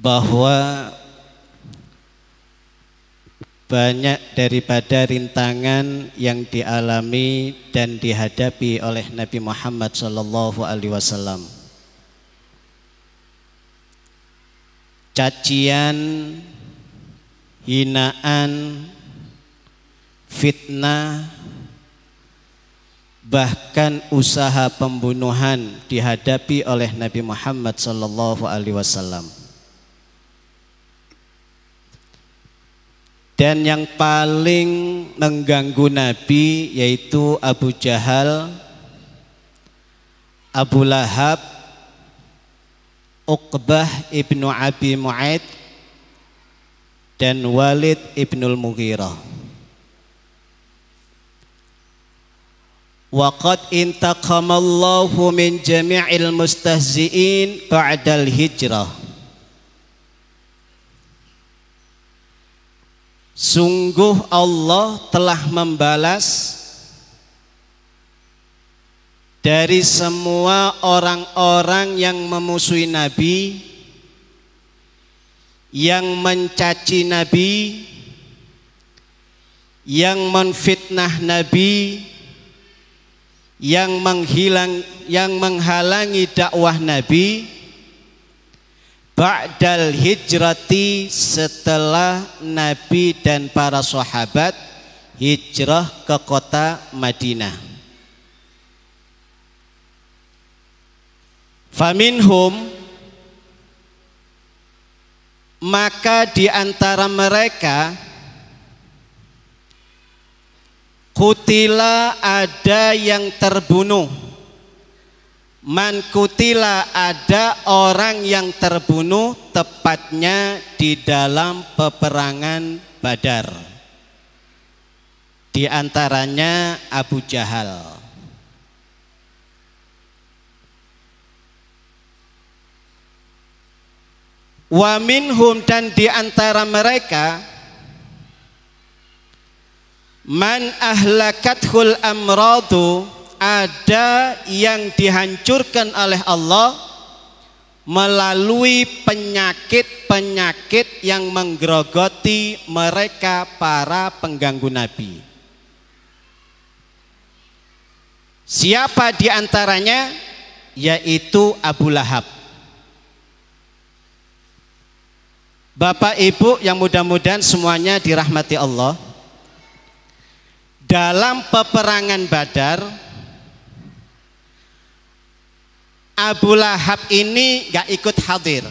bahwa banyak daripada rintangan yang dialami dan dihadapi oleh Nabi Muhammad SAW. Cacian, hinaan, fitnah, bahkan usaha pembunuhan dihadapi oleh Nabi Muhammad SAW. Dan yang paling mengganggu Nabi yaitu Abu Jahal, Abu Lahab, Uqbah ibnu Abi Mu'aid, dan Walid ibnul Mughirah. Wa qad intaqamallahu min jami'il mustahzi'in ba'dal hijrah. Sungguh Allah telah membalas dari semua orang-orang yang memusuhi Nabi, yang mencaci Nabi, yang menfitnah Nabi, yang menghalangi dakwah Nabi, ba'dal hijrati, setelah Nabi dan para sahabat hijrah ke kota Madinah. Faminhum, maka di antara mereka kutila, ada yang terbunuh. Man kutila, ada orang yang terbunuh, tepatnya di dalam peperangan Badar. Di antaranya Abu Jahal. Wa minhum, dan di antara mereka man ahlakathul amradu, ada yang dihancurkan oleh Allah melalui penyakit-penyakit yang menggerogoti mereka para pengganggu Nabi. Siapa di antaranya? Yaitu Abu Lahab. Bapak Ibu yang mudah-mudahan semuanya dirahmati Allah, dalam peperangan Badar Abu Lahab ini gak ikut hadir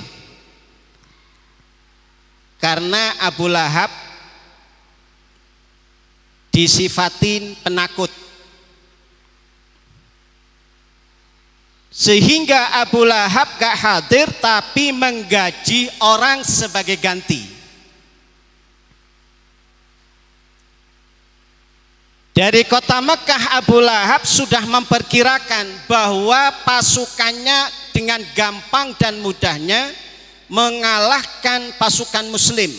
karena Abu Lahab disifatin penakut, sehingga Abu Lahab gak hadir tapi menggaji orang sebagai ganti. Dari kota Mekah, Abu Lahab sudah memperkirakan bahwa pasukannya dengan gampang dan mudahnya mengalahkan pasukan Muslim.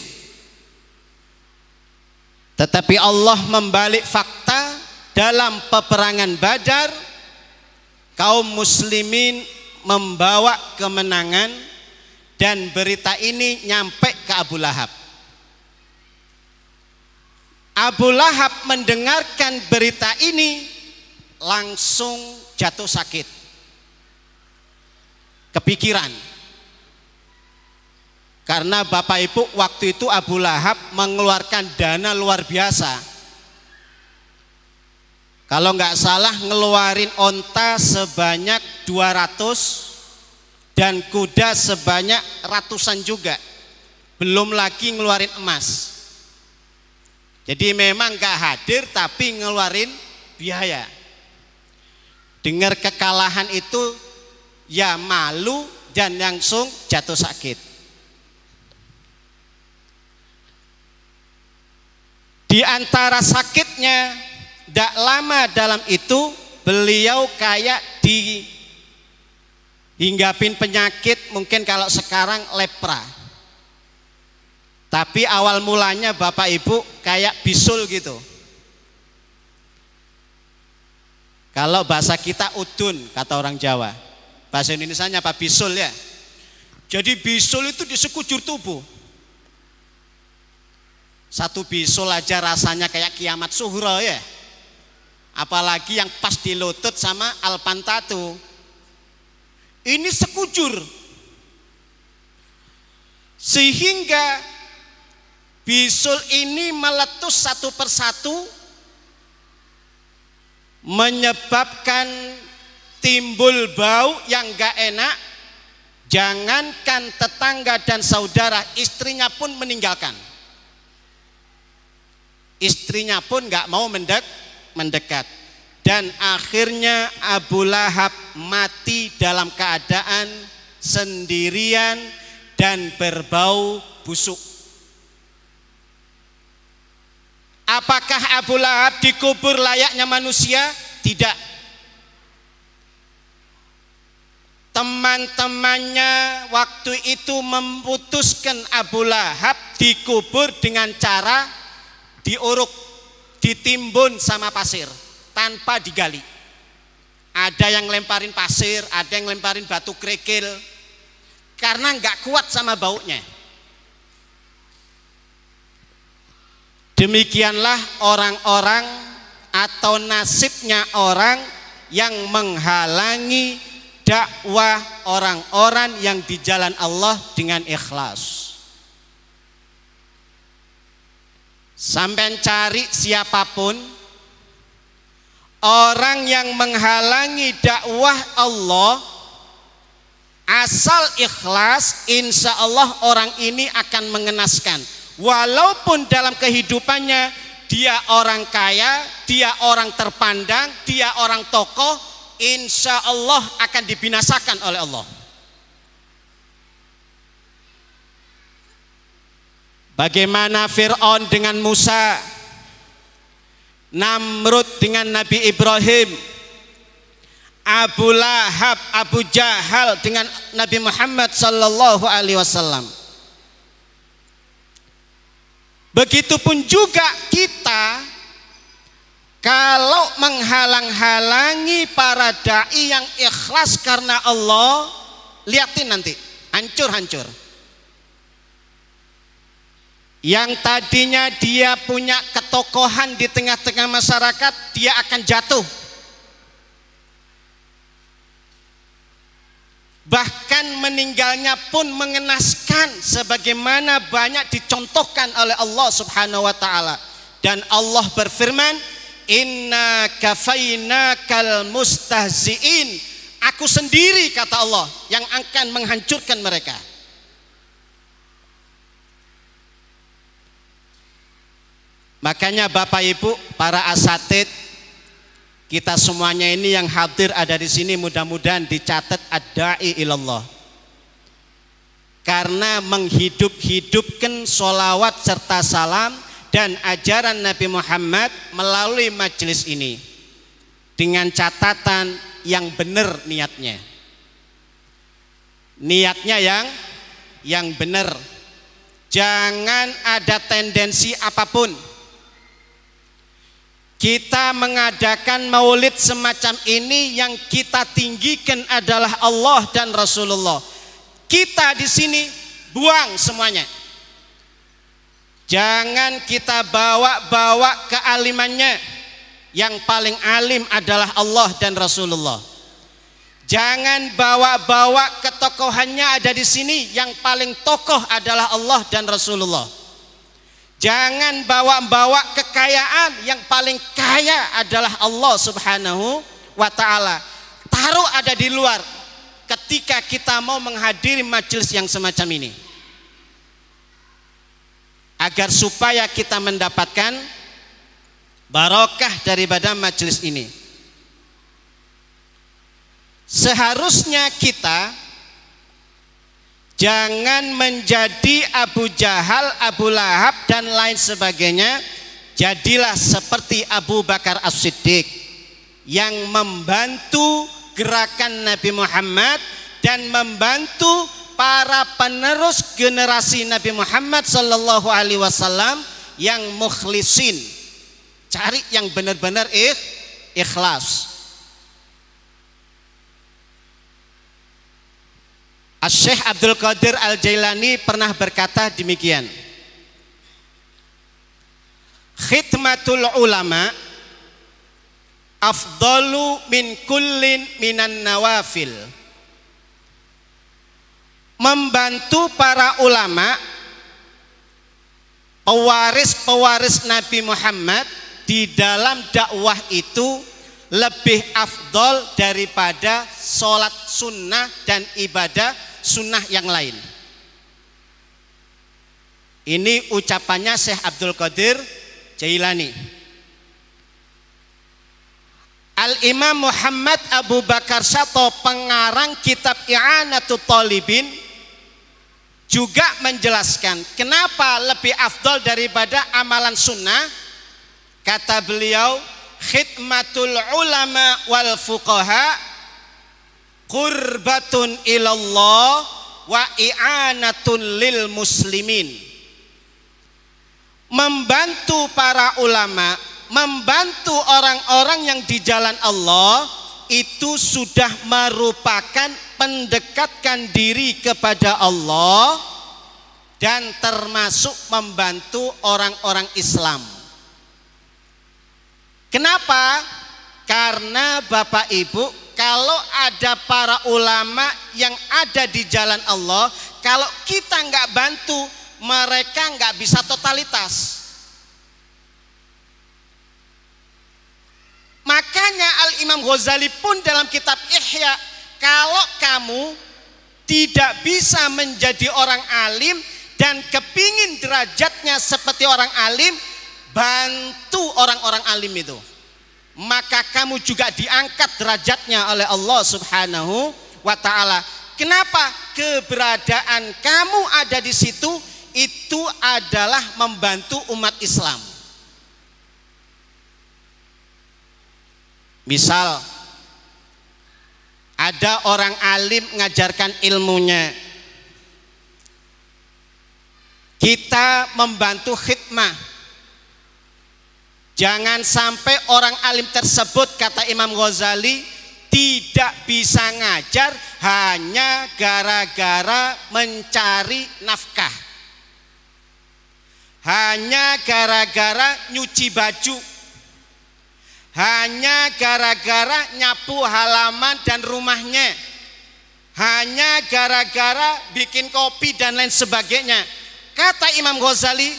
Tetapi Allah membalik fakta, dalam peperangan Badar kaum muslimin membawa kemenangan, dan berita ini nyampe ke Abu Lahab. Abu Lahab mendengarkan berita ini langsung jatuh sakit, kepikiran. Karena Bapak Ibu, waktu itu Abu Lahab mengeluarkan dana luar biasa. Kalau nggak salah ngeluarin onta sebanyak 200 dan kuda sebanyak ratusan juga. Belum lagi ngeluarin emas. Jadi memang gak hadir tapi ngeluarin biaya. Dengar kekalahan itu ya malu dan langsung jatuh sakit. Di antara sakitnya, gak lama dalam itu beliau kayak dihinggapin penyakit, mungkin kalau sekarang lepra. Tapi awal mulanya Bapak Ibu kayak bisul gitu. Kalau bahasa kita udun, kata orang Jawa. Bahasa Indonesianya apa? Bisul ya. Jadi bisul itu di sekujur tubuh. Satu bisul aja rasanya kayak kiamat suhra ya. Apalagi yang pas di lutut sama alpantatu. Ini sekujur. Sehingga bisul ini meletus satu persatu, menyebabkan timbul bau yang gak enak. Jangankan tetangga dan saudara, istrinya pun meninggalkan. Istrinya pun gak mau mendekat. Dan akhirnya Abu Lahab mati dalam keadaan sendirian dan berbau busuk. Apakah Abu Lahab dikubur layaknya manusia? Tidak. Teman-temannya waktu itu memutuskan Abu Lahab dikubur dengan cara diuruk, ditimbun sama pasir tanpa digali. Ada yang lemparin pasir, ada yang lemparin batu kerikil karena nggak kuat sama baunya. Demikianlah orang-orang atau nasibnya orang yang menghalangi dakwah orang-orang yang di jalan Allah dengan ikhlas. Sampai cari siapapun orang yang menghalangi dakwah Allah, asal ikhlas, insya Allah orang ini akan mengenaskan. Walaupun dalam kehidupannya dia orang kaya, dia orang terpandang, dia orang tokoh, insya Allah akan dibinasakan oleh Allah. Bagaimana Fir'aun dengan Musa, Namrud dengan Nabi Ibrahim, Abu Lahab, Abu Jahal dengan Nabi Muhammad sallallahu alaihi wasallam. Begitupun juga kita, kalau menghalang-halangi para dai yang ikhlas karena Allah, lihatin nanti hancur-hancur. Yang tadinya dia punya ketokohan di tengah-tengah masyarakat, dia akan jatuh. Bahkan meninggalnya pun mengenaskan, sebagaimana banyak dicontohkan oleh Allah Subhanahu wa taala. Dan Allah berfirman, "Inna kafainakal mustahziin." Aku sendiri, kata Allah, yang akan menghancurkan mereka. Makanya Bapak Ibu, para asatid, kita semuanya ini yang hadir ada di sini, mudah-mudahan dicatat ad-da'i ilallah. Karena menghidup-hidupkan sholawat serta salam dan ajaran Nabi Muhammad melalui majelis ini dengan catatan yang benar niatnya. Niatnya yang benar. Jangan ada tendensi apapun. Kita mengadakan maulid semacam ini, yang kita tinggikan adalah Allah dan Rasulullah. Kita di sini buang semuanya. Jangan kita bawa-bawa kealimannya. Yang paling alim adalah Allah dan Rasulullah. Jangan bawa-bawa ketokohannya ada di sini. Yang paling tokoh adalah Allah dan Rasulullah. Jangan bawa-bawa kekayaan, yang paling kaya adalah Allah Subhanahu wa ta'ala. Taruh ada di luar ketika kita mau menghadiri majelis yang semacam ini, agar supaya kita mendapatkan barokah daripada majelis ini. Seharusnya kita jangan menjadi Abu Jahal, Abu Lahab dan lain sebagainya. Jadilah seperti Abu Bakar As-Siddiq yang membantu gerakan Nabi Muhammad dan membantu para penerus generasi Nabi Muhammad sallallahu alaihi wasallam yang mukhlisin. Cari yang benar-benar ikhlas. Syekh Abdul Qadir Al-Jailani pernah berkata demikian, khidmatul ulama afdalu min kullin minan nawafil. Membantu para ulama, pewaris-pewaris Nabi Muhammad di dalam dakwah itu lebih afdol daripada sholat sunnah dan ibadah sunnah yang lain. Ini ucapannya Syekh Abdul Qadir Jailani. Al-Imam Muhammad Abu Bakar Syato, pengarang kitab I'anatul Talibin, juga menjelaskan kenapa lebih afdol daripada amalan sunnah. Kata beliau, khidmatul ulama wal fuqaha qurbatun ilallah wa i'anatun lil muslimin. Membantu para ulama, membantu orang-orang yang di jalan Allah, itu sudah merupakan mendekatkan diri kepada Allah dan termasuk membantu orang-orang Islam. Kenapa? Karena Bapak Ibu, kalau ada para ulama yang ada di jalan Allah, kalau kita nggak bantu, mereka nggak bisa totalitas. Makanya Al-Imam Ghazali pun dalam kitab Ihya, kalau kamu tidak bisa menjadi orang alim dan kepingin derajatnya seperti orang alim, bantu orang-orang alim itu, maka kamu juga diangkat derajatnya oleh Allah Subhanahu wa ta'ala. Kenapa? Keberadaan kamu ada di situ itu adalah membantu umat Islam. Misal ada orang alim mengajarkan ilmunya, kita membantu khidmah. Jangan sampai orang alim tersebut, kata Imam Ghazali, tidak bisa ngajar hanya gara-gara mencari nafkah, hanya gara-gara nyuci baju, hanya gara-gara nyapu halaman dan rumahnya, hanya gara-gara bikin kopi dan lain sebagainya. Kata Imam Ghazali,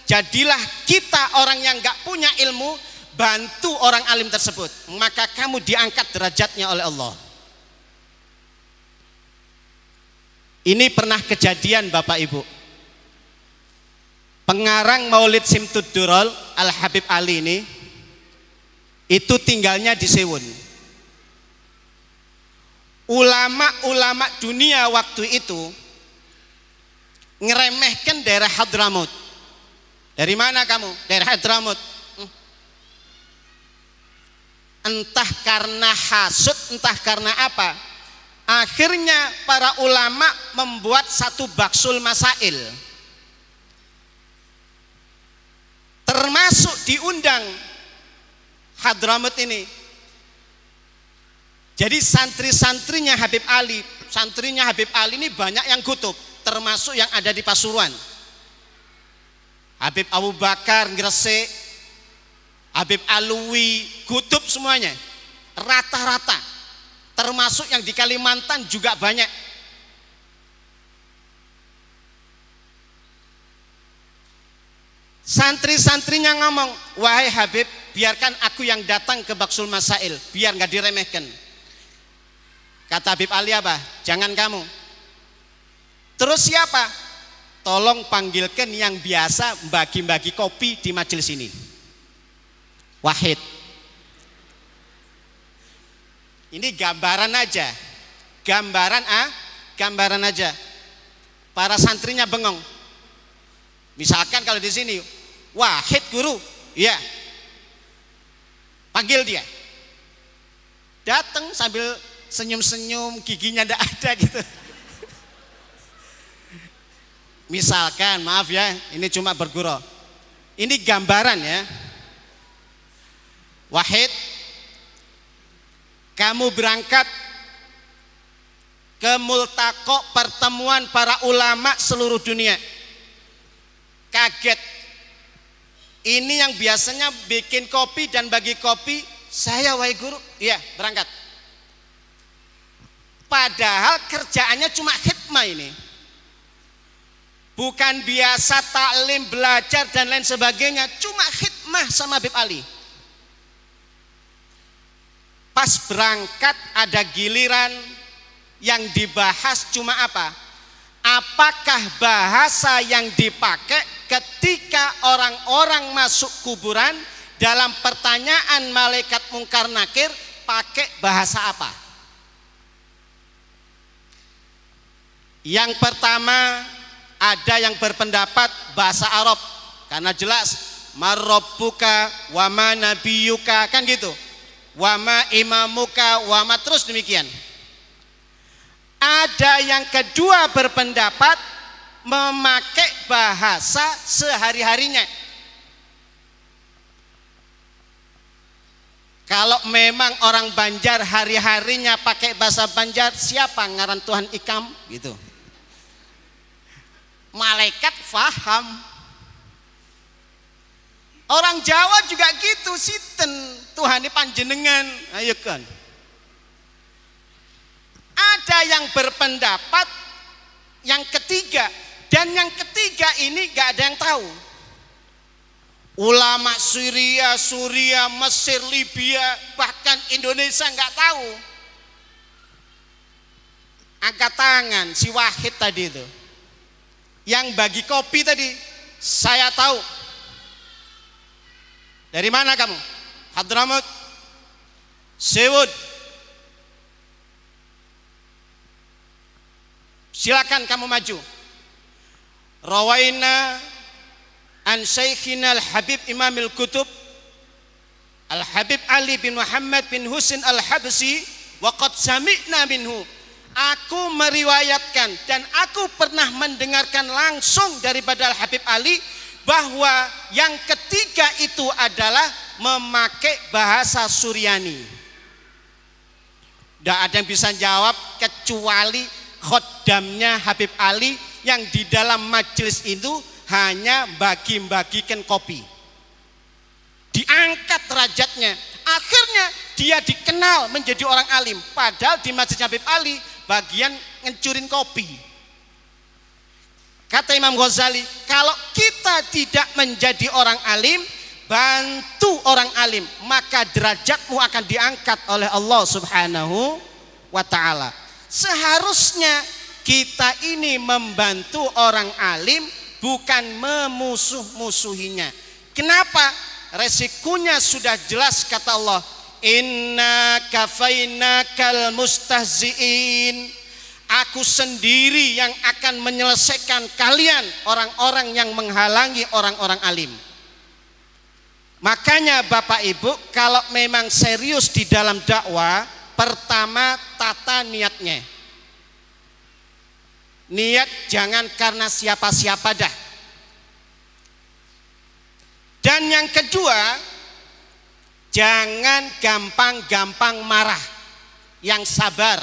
jadilah kita orang yang gak punya ilmu, bantu orang alim tersebut, maka kamu diangkat derajatnya oleh Allah. Ini pernah kejadian Bapak Ibu. Pengarang Maulid Simtud Durol Al-Habib Ali ini, itu tinggalnya di Sewun. Ulama-ulama dunia waktu itu ngeremehkan daerah Hadramut. Dari mana kamu? Daerah Hadramut. Entah karena hasud, entah karena apa, akhirnya para ulama membuat satu baksul masail, termasuk diundang Hadramut ini. Jadi santri-santrinya Habib Ali, santrinya Habib Ali ini banyak yang kutub, termasuk yang ada di Pasuruan. Habib Abu Bakar Gresik, Habib Alwi, kutub semuanya, rata-rata. Termasuk yang di Kalimantan juga banyak. Santri-santrinya ngomong, wahai Habib, biarkan aku yang datang ke Baksul Masail, biar nggak diremehkan. Kata Habib Ali apa? Jangan kamu. Terus siapa? Tolong panggilkan yang biasa bagi-bagi kopi di majelis ini. Wahid. Ini gambaran aja. Gambaran aja. Para santrinya bengong. Misalkan kalau di sini, Wahid guru, iya. Panggil dia. Datang sambil senyum-senyum, giginya ndak ada gitu. Misalkan, maaf ya, ini cuma bergurau. Ini gambaran ya. Wahid, kamu berangkat ke multaqo pertemuan para ulama seluruh dunia. Kaget. Ini yang biasanya bikin kopi dan bagi kopi, saya wahai guru, iya berangkat. Padahal kerjaannya cuma khidmah ini. Bukan biasa taklim, belajar dan lain sebagainya, cuma khidmah sama Habib Ali. Pas berangkat ada giliran yang dibahas cuma apa? Apakah bahasa yang dipakai ketika orang-orang masuk kuburan dalam pertanyaan malaikat mungkar nakir, pakai bahasa apa? Yang pertama, ada yang berpendapat bahasa Arab, karena jelas marrabbuka wa ma nabiyuka, kan gitu, wa ma imamuka wa ma, terus demikian. Ada yang kedua berpendapat memakai bahasa sehari-harinya. Kalau memang orang Banjar hari-harinya pakai bahasa Banjar, siapa ngaran Tuhan Ikam gitu. Malaikat faham. Orang Jawa juga gitu, sinten Tuhane panjenengan, ayo kan. Ada yang berpendapat yang ketiga, dan yang ketiga ini gak ada yang tahu. Ulama Syria, Mesir, Libya, bahkan Indonesia gak tahu. Angkat tangan si Wahid tadi itu, yang bagi kopi tadi, saya tahu. Dari mana kamu? Hadramut, Sewud. Silakan kamu maju. Rawaina an Syekhina Al-Habib Imamil Kutub Al-Habib Ali bin Muhammad bin Husin Al-Habsi wa qad sami'na minhu. Aku meriwayatkan dan aku pernah mendengarkan langsung daripada Al-Habib Ali bahwa yang ketiga itu adalah memakai bahasa Suryani. Tidak ada yang bisa jawab kecuali khoddamnya Habib Ali yang di dalam majelis itu hanya bagi-bagikan kopi. Diangkat derajatnya, akhirnya dia dikenal menjadi orang alim, padahal di majelis Habib Ali bagian ngecurin kopi. Kata Imam Ghazali, kalau kita tidak menjadi orang alim, bantu orang alim, maka derajatmu akan diangkat oleh Allah Subhanahu wa ta'ala. Seharusnya kita ini membantu orang alim, bukan memusuh-musuhinya. Kenapa? Resikonya sudah jelas, kata Allah, inna kafainakal mustahziin. Aku sendiri yang akan menyelesaikan kalian, orang-orang yang menghalangi orang-orang alim. Makanya Bapak Ibu, kalau memang serius di dalam dakwah, pertama tata niatnya. Niat jangan karena siapa-siapa dah. Dan yang kedua, jangan gampang-gampang marah, yang sabar.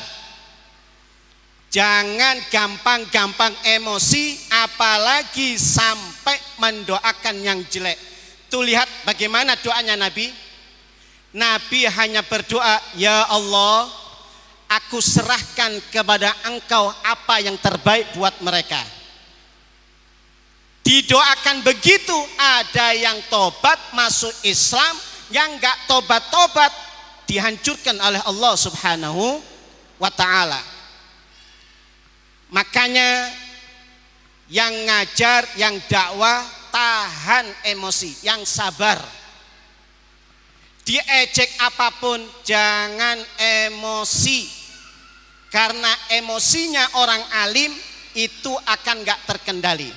Jangan gampang-gampang emosi, apalagi sampai mendoakan yang jelek. Tuh lihat bagaimana doanya Nabi. Nabi hanya berdoa, ya Allah, aku serahkan kepada Engkau apa yang terbaik buat mereka. Didoakan begitu, ada yang tobat masuk Islam, yang gak tobat-tobat dihancurkan oleh Allah Subhanahu wa ta'ala. Makanya yang ngajar, yang dakwah, tahan emosi, yang sabar. Diejek apapun jangan emosi, karena emosinya orang alim itu akan gak terkendali.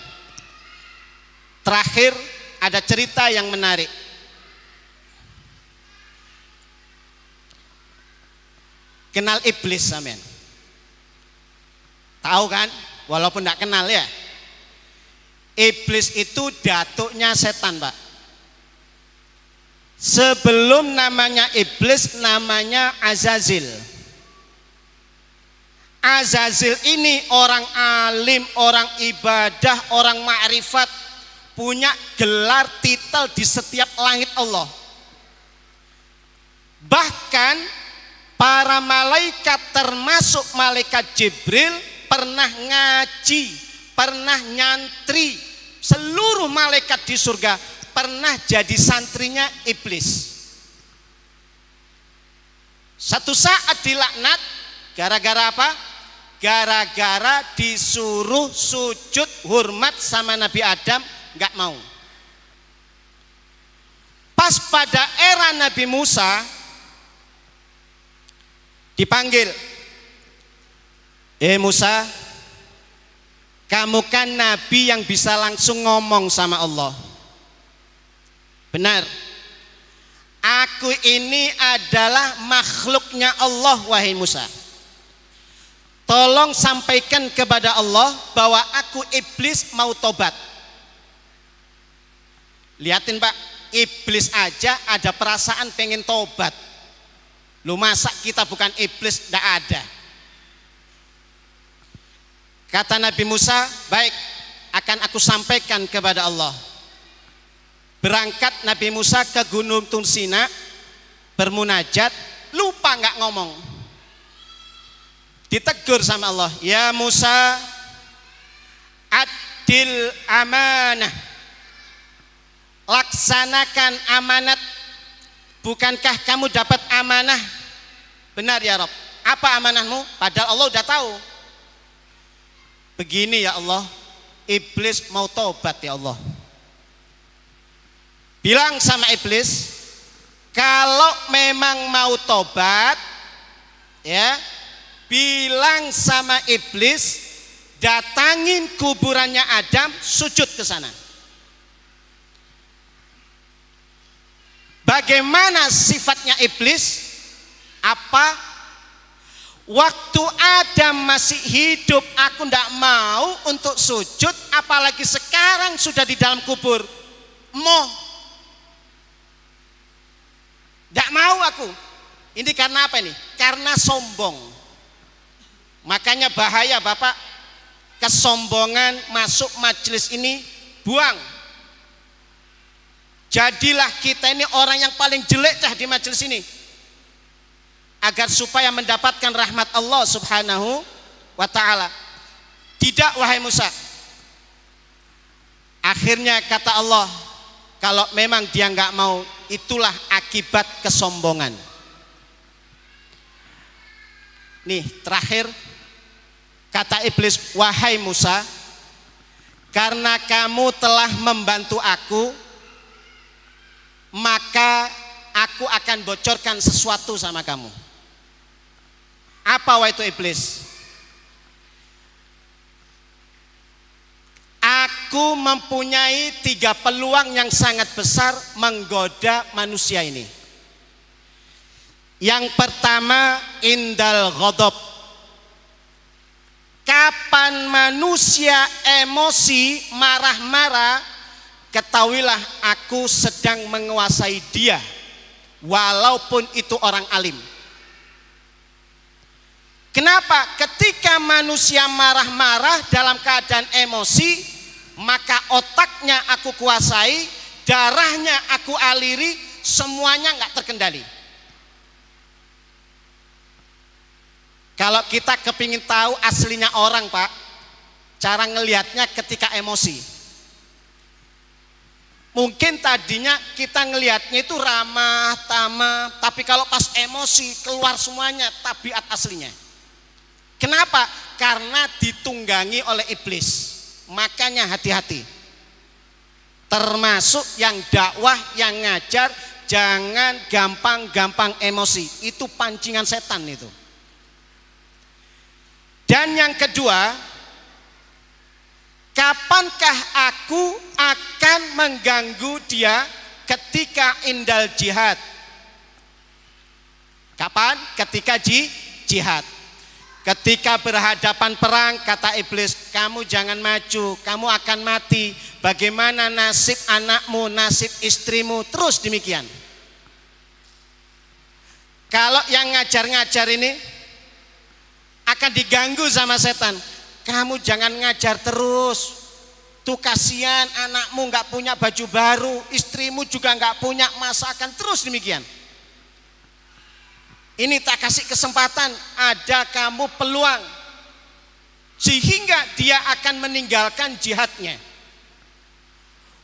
Terakhir ada cerita yang menarik. Kenal iblis, amin. Tahu kan? Walaupun tidak kenal ya. Iblis itu datuknya setan, Pak. Sebelum namanya iblis, namanya Azazil. Azazil ini orang alim, orang ibadah, orang ma'rifat, punya gelar titel di setiap langit Allah. Bahkan para malaikat termasuk malaikat Jibril pernah ngaji, pernah nyantri. Seluruh malaikat di surga pernah jadi santrinya iblis. Satu saat dilaknat gara-gara apa? Gara-gara disuruh sujud hormat sama Nabi Adam, nggak mau. Pas pada era Nabi Musa dipanggil, Musa, kamu kan nabi yang bisa langsung ngomong sama Allah. Benar, aku ini adalah makhluknya Allah, wahai Musa. Tolong sampaikan kepada Allah bahwa aku iblis mau tobat. Lihatin Pak, iblis aja ada perasaan pengen tobat. Lu masa kita bukan iblis? Tidak ada. Kata Nabi Musa, baik, akan aku sampaikan kepada Allah. Berangkat Nabi Musa ke Gunung Tursina, bermunajat, lupa nggak ngomong. Ditegur sama Allah, ya Musa, adil amanah, laksanakan amanat. Bukankah kamu dapat amanah? Benar ya Rob. Apa amanahmu? Padahal Allah udah tahu. Begini ya Allah, iblis mau tobat ya Allah. Bilang sama iblis, kalau memang mau tobat, ya, bilang sama iblis, datangin kuburannya Adam, sujud ke sana. Bagaimana sifatnya iblis? Apa? Waktu Adam masih hidup aku tidak mau untuk sujud, apalagi sekarang sudah di dalam kubur. Tidak mau aku. Ini karena apa ini? Karena sombong. Makanya bahaya Bapak, kesombongan masuk majelis ini, buang. Jadilah kita ini orang yang paling jelek dah di majelis ini, agar supaya mendapatkan rahmat Allah subhanahu wa ta'ala. Tidak wahai Musa. Akhirnya kata Allah, kalau memang dia nggak mau, itulah akibat kesombongan. Nih terakhir, kata iblis, wahai Musa, karena kamu telah membantu aku, maka aku akan bocorkan sesuatu sama kamu. Apa itu iblis? Aku mempunyai 3 peluang yang sangat besar menggoda manusia ini. Yang pertama, indal ghadab. Kapan manusia emosi, marah-marah, ketahuilah aku sedang menguasai dia, walaupun itu orang alim. Kenapa? Ketika manusia marah-marah dalam keadaan emosi, maka otaknya aku kuasai, darahnya aku aliri, semuanya nggak terkendali. Kalau kita kepingin tahu aslinya orang Pak, cara ngelihatnya ketika emosi. Mungkin tadinya kita ngelihatnya itu ramah, tamah, tapi kalau pas emosi keluar semuanya tabiat aslinya. Kenapa? Karena ditunggangi oleh iblis. Makanya hati-hati. Termasuk yang dakwah, yang ngajar, jangan gampang-gampang emosi. Itu pancingan setan itu. Dan yang kedua, kapankah aku akan mengganggu dia ketika indal jihad? Kapan? Ketika jihad. Ketika berhadapan perang, kata iblis, kamu jangan maju, kamu akan mati. Bagaimana nasib anakmu, nasib istrimu, terus demikian. Kalau yang ngajar-ngajar ini akan akan diganggu sama setan. Kamu jangan ngajar terus, tuh kasihan anakmu nggak punya baju baru, istrimu juga nggak punya masakan, terus demikian. Ini tak kasih kesempatan, ada kamu peluang, sehingga dia akan meninggalkan jihadnya.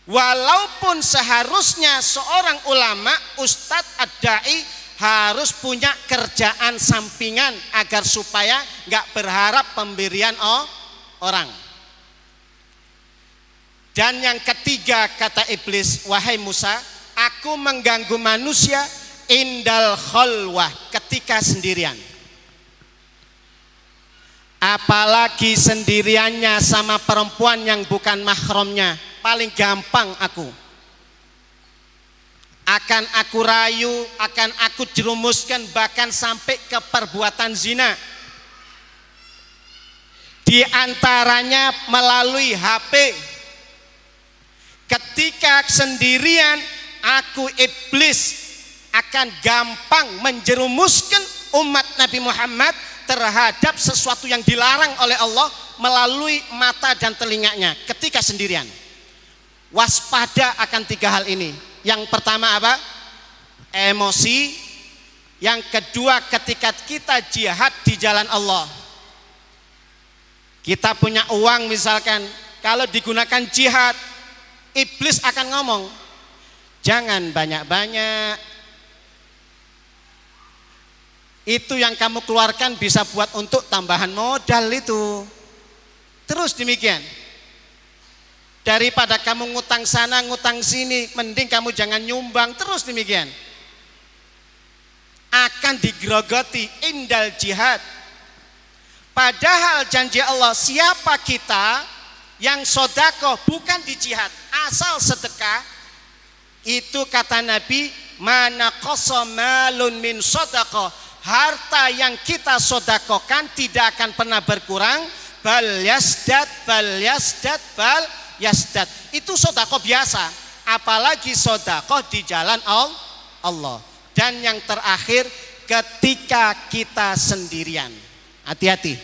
Walaupun seharusnya seorang ulama, ustadz, ad-da'i harus punya kerjaan sampingan agar supaya nggak berharap pemberian orang. Dan yang ketiga kata iblis, wahai Musa, aku mengganggu manusia indal khalwah, ketika sendirian. Apalagi sendiriannya sama perempuan yang bukan mahramnya, paling gampang aku. Akan aku rayu, akan aku jerumuskan bahkan sampai ke perbuatan zina. Di antaranya melalui HP. Ketika sendirian, aku iblis akan gampang menjerumuskan umat Nabi Muhammad terhadap sesuatu yang dilarang oleh Allah melalui mata dan telinganya ketika sendirian. Waspada akan tiga hal ini. Yang pertama apa? Emosi. Yang kedua, ketika kita jihad di jalan Allah, kita punya uang misalkan, kalau digunakan jihad, iblis akan ngomong, jangan banyak-banyak, itu yang kamu keluarkan bisa buat untuk tambahan modal itu. Terus demikian. Daripada kamu ngutang sana, ngutang sini, mending kamu jangan nyumbang. Terus demikian. Akan digrogoti indal jihad. Padahal janji Allah, siapa kita yang sodako bukan di jihad, asal sedekah, itu kata Nabi, mana qasamalun min sodako, harta yang kita sodakokan tidak akan pernah berkurang, bal yasdad bal yasdad. Itu sodako biasa, apalagi sodako di jalan Allah. Dan yang terakhir, ketika kita sendirian, hati-hati,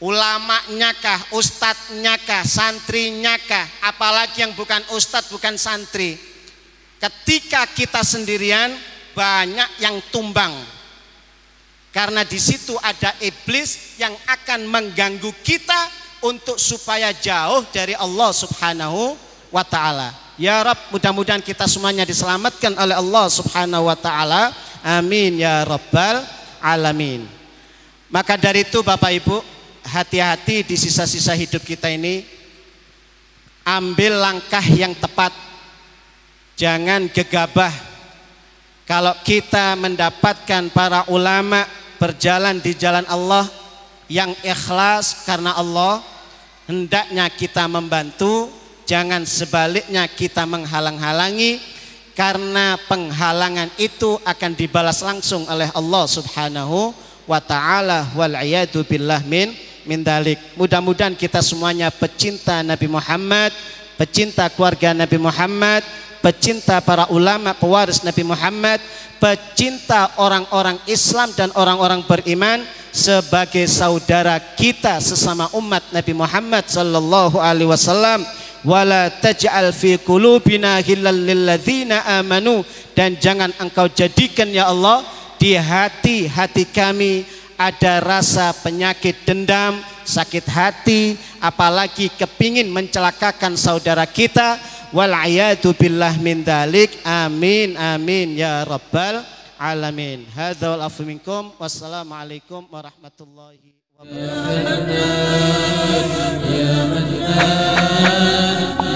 ulamanya kah, ustadznya kah, santrinya kah, apalagi yang bukan ustadz bukan santri, ketika kita sendirian banyak yang tumbang, karena di situ ada iblis yang akan mengganggu kita untuk supaya jauh dari Allah Subhanahu wa ta'ala. Ya Rabb, mudah-mudahan kita semuanya diselamatkan oleh Allah Subhanahu wa ta'ala. Amin ya Rabbal alamin. Maka dari itu Bapak Ibu, hati-hati di sisa-sisa hidup kita ini, ambil langkah yang tepat, jangan gegabah. Kalau kita mendapatkan para ulama berjalan di jalan Allah yang ikhlas karena Allah, hendaknya kita membantu, jangan sebaliknya kita menghalang-halangi, karena penghalangan itu akan dibalas langsung oleh Allah Subhanahu wa ta'ala, wal iyadu billah min dalik. Mudah-mudahan kita semuanya pecinta Nabi Muhammad, pecinta keluarga Nabi Muhammad, pecinta para ulama pewaris Nabi Muhammad, pecinta orang-orang Islam dan orang-orang beriman sebagai saudara kita sesama umat Nabi Muhammad sallallahu alaihi wasallam. Wala taj'al fi qulubina ghillal lil ladzina amanu, dan jangan engkau jadikan ya Allah di hati-hati kami ada rasa penyakit dendam, sakit hati, apalagi kepingin mencelakakan saudara kita. Wal a'yadu billah min dalik. Amin amin ya rabbal alamin. Hadza wal afu minkum. Wassalamualaikum warahmatullahi wabarakatuh.